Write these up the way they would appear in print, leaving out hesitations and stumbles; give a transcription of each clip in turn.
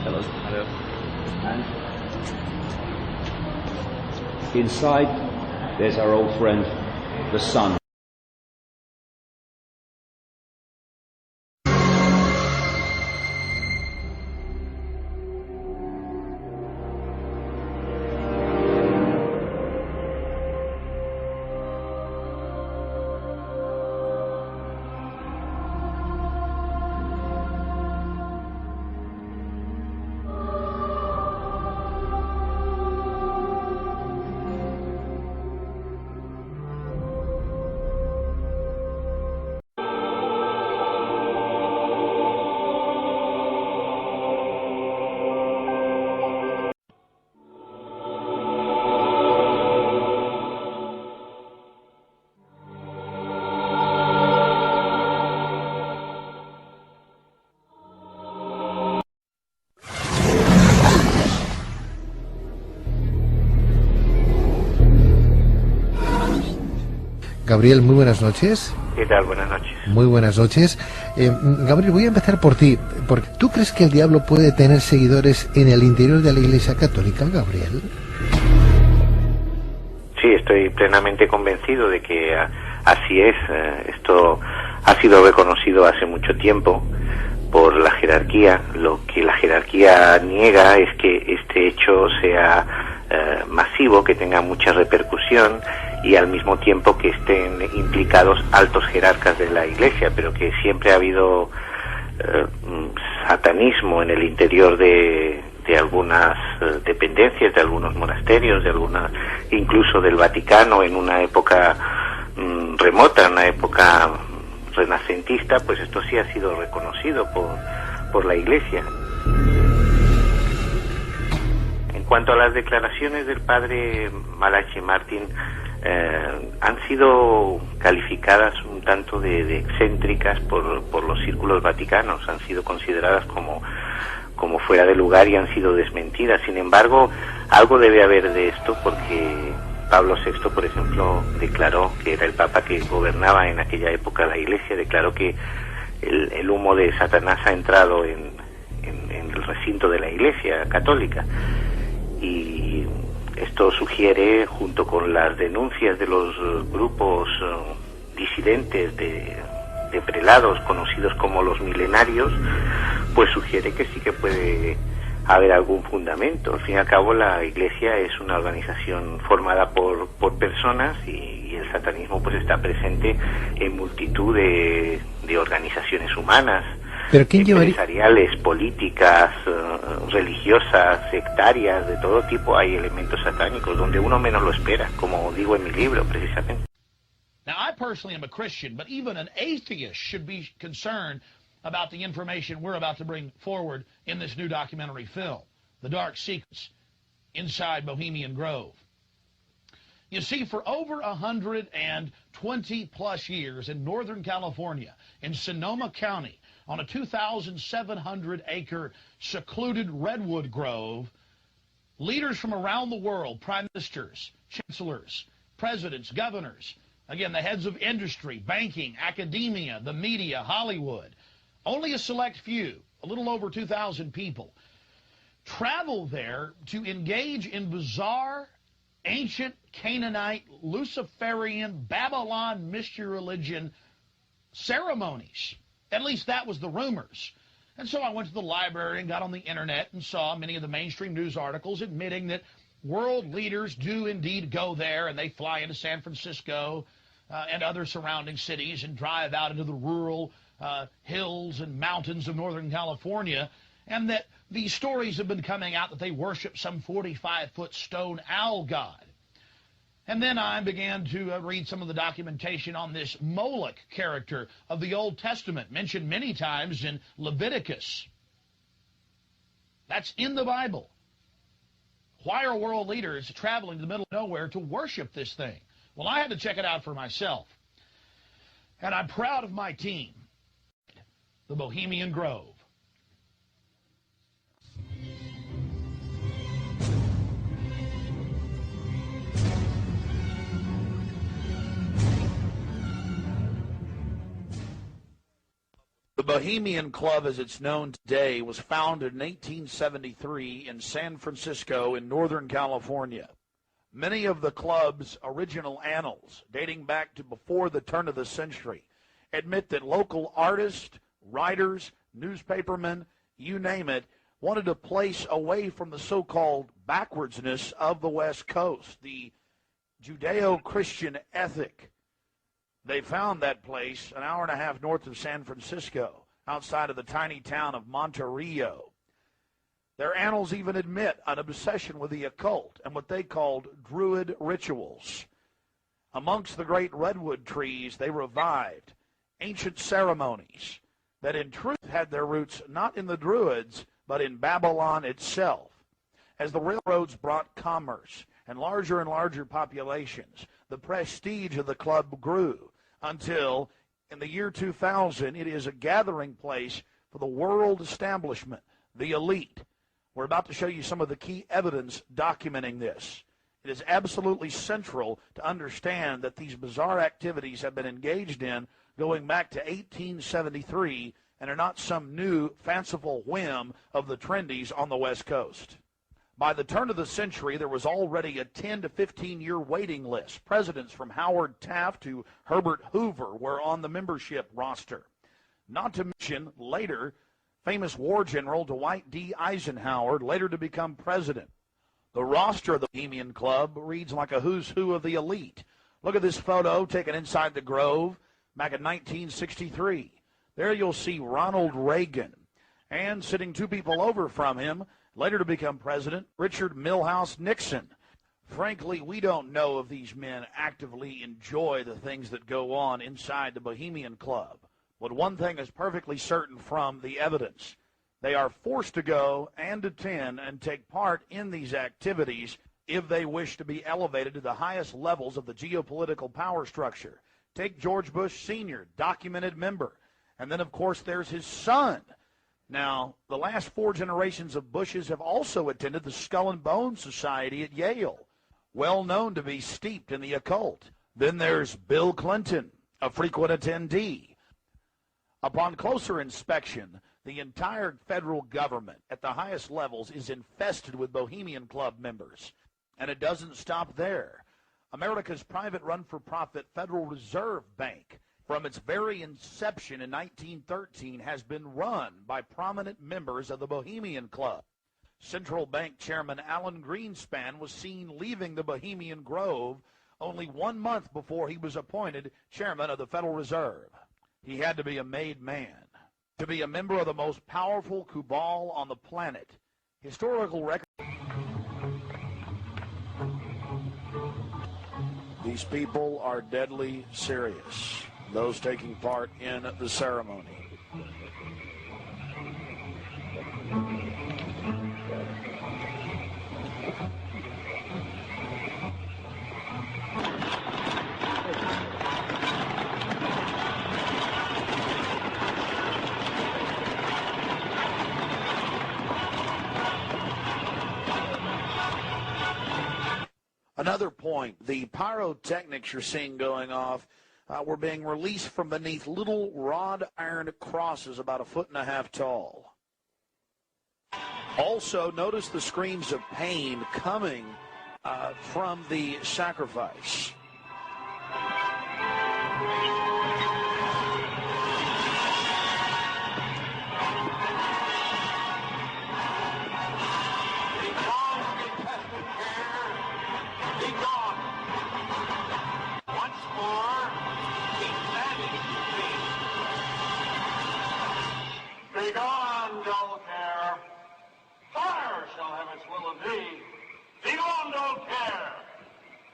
Hello. Hello. And inside, there's our old friend, the sun. Gabriel, muy buenas noches. ¿Qué tal? Buenas noches. Muy buenas noches. Gabriel, voy a empezar por ti. Porque ¿tú crees que el diablo puede tener seguidores en el interior de la Iglesia Católica, Gabriel? Sí, estoy plenamente convencido de que así es. Esto ha sido reconocido hace mucho tiempo por la jerarquía. Lo que la jerarquía niega es que este hecho sea masivo, que tenga mucha repercusión y al mismo tiempo que estén implicados altos jerarcas de la Iglesia, pero que siempre ha habido satanismo en el interior de algunas dependencias, de algunos monasterios, incluso del Vaticano en una época remota, una época renacentista. Pues esto sí ha sido reconocido por la Iglesia. En cuanto a las declaraciones del padre Malachi Martín, han sido calificadas un tanto de excéntricas por los círculos vaticanos, han sido consideradas como fuera de lugar y han sido desmentidas. Sin embargo, algo debe haber de esto, porque Pablo VI, por ejemplo, declaró, que era el Papa que gobernaba en aquella época la Iglesia, declaró que el humo de Satanás ha entrado en el recinto de la Iglesia católica. Y esto sugiere, junto con las denuncias de los grupos disidentes de prelados conocidos como los milenarios, pues sugiere que sí que puede haber algún fundamento. Al fin y al cabo, la Iglesia es una organización formada por personas y el satanismo pues está presente en multitud de organizaciones humanas. ¿Pero quién empresariales, políticas, religiosas, sectarias, de todo tipo. Hay elementos satánicos donde uno menos lo espera, como digo en mi libro, precisamente. Now, I personally am a Christian, but even an atheist should be concerned about the information we're about to bring forward in this new documentary film, The Dark Secrets Inside Bohemian Grove. You see, for over 120-plus years in Northern California, in Sonoma County, on a 2,700-acre secluded redwood grove, leaders from around the world, prime ministers, chancellors, presidents, governors, again, the heads of industry, banking, academia, the media, Hollywood, only a select few, a little over 2,000 people, travel there to engage in bizarre, ancient Canaanite, Luciferian, Babylon mystery religion ceremonies. At least that was the rumors. And so I went to the library and got on the internet and saw many of the mainstream news articles admitting that world leaders do indeed go there, and they fly into San Francisco and other surrounding cities and drive out into the rural hills and mountains of Northern California, and that these stories have been coming out that they worship some 45-foot stone owl god. And then I began to read some of the documentation on this Moloch character of the Old Testament, mentioned many times in Leviticus. That's in the Bible. Why are world leaders traveling to the middle of nowhere to worship this thing? Well, I had to check it out for myself. And I'm proud of my team, the Bohemian Grove. The The Bohemian Club, as it's known today, was founded in 1873 in San Francisco in Northern California. Many of the club's original annals, dating back to before the turn of the century, admit that local artists, writers, newspapermen, you name it, wanted a place away from the so-called backwardsness of the West Coast, the Judeo-Christian ethic. They found that place an hour and a half north of San Francisco, outside of the tiny town of Monterey. Their annals even admit an obsession with the occult and what they called druid rituals. Amongst the great redwood trees, they revived ancient ceremonies that in truth had their roots not in the Druids, but in Babylon itself. As the railroads brought commerce and larger populations, the prestige of the club grew until, in the year 2000, it is a gathering place for the world establishment, the elite. We're about to show you some of the key evidence documenting this. It is absolutely central to understand that these bizarre activities have been engaged in going back to 1873 and are not some new fanciful whim of the trendies on the West Coast. By the turn of the century, there was already a 10 to 15-year waiting list. Presidents from Howard Taft to Herbert Hoover were on the membership roster. Not to mention, later, famous war general Dwight D. Eisenhower, later to become president. The roster of the Bohemian Club reads like a who's who of the elite. Look at this photo taken inside the Grove back in 1963. There you'll see Ronald Reagan, and sitting two people over from him, later to become president, Richard Milhouse Nixon. Frankly, we don't know if these men actively enjoy the things that go on inside the Bohemian Club. But one thing is perfectly certain from the evidence. They are forced to go and attend and take part in these activities if they wish to be elevated to the highest levels of the geopolitical power structure. Take George Bush Sr., documented member. And then, of course, there's his son. Now, the last four generations of Bushes have also attended the Skull and Bones Society at Yale, well known to be steeped in the occult. Then there's Bill Clinton, a frequent attendee. Upon closer inspection, the entire federal government at the highest levels is infested with Bohemian Club members. And it doesn't stop there. America's private run-for-profit Federal Reserve Bank, from its very inception in 1913, has been run by prominent members of the Bohemian Club. Central Bank Chairman Alan Greenspan was seen leaving the Bohemian Grove only 1 month before he was appointed chairman of the Federal Reserve. He had to be a made man to be a member of the most powerful cabal on the planet. Historical record. These people are deadly serious, those taking part in the ceremony. Another point, the pyrotechnics you're seeing going off were being released from beneath little wrought iron crosses about 1.5 feet tall. Also, notice the screams of pain coming from the sacrifice.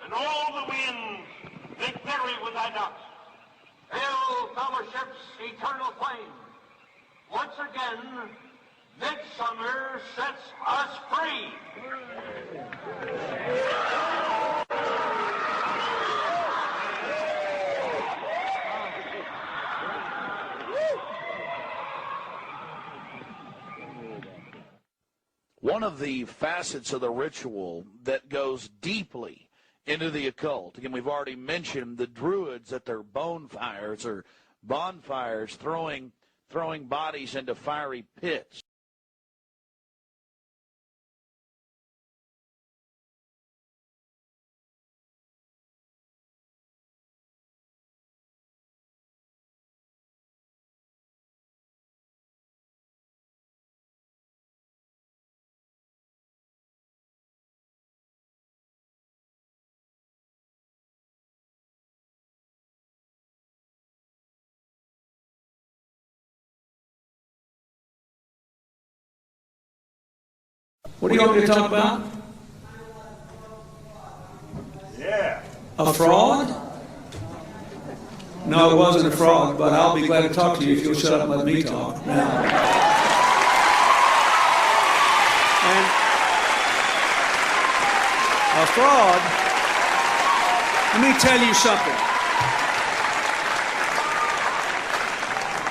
And all the winds, victory with thy ducks. Hail fellowship's eternal flame. Once again, midsummer sets us free. One of the facets of the ritual that goes deeply into the occult, again, we've already mentioned the Druids at their bonfires or bonfires throwing throwing bodies into fiery pits. What do you want me to talk about? Yeah. A fraud? No, it wasn't a fraud, but I'll be glad to talk to you if you'll shut up and let me talk. Now. And a fraud, let me tell you something.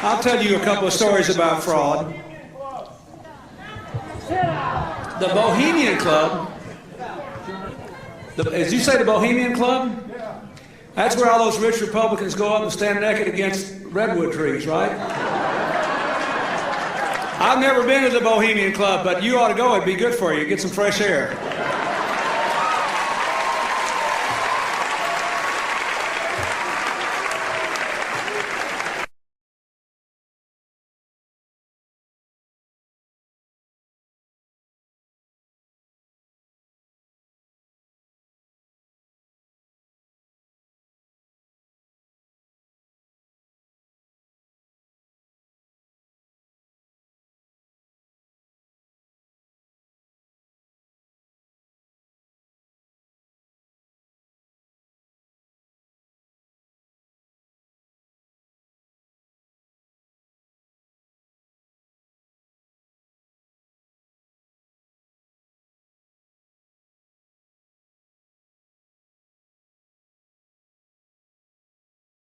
I'll tell you a couple of stories about fraud. The Bohemian Club, as you say, the Bohemian Club? That's where all those rich Republicans go up and stand naked against redwood trees, right? I've never been to the Bohemian Club, but you ought to go. It'd be good for you. Get some fresh air.